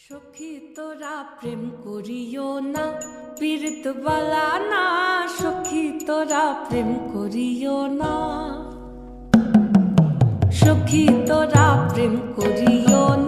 সখী তোরা প্রেম করিও না, পীড়িত বালা না। সখী তোরা প্রেম করিও না, সখী তোরা প্রেম করিও না।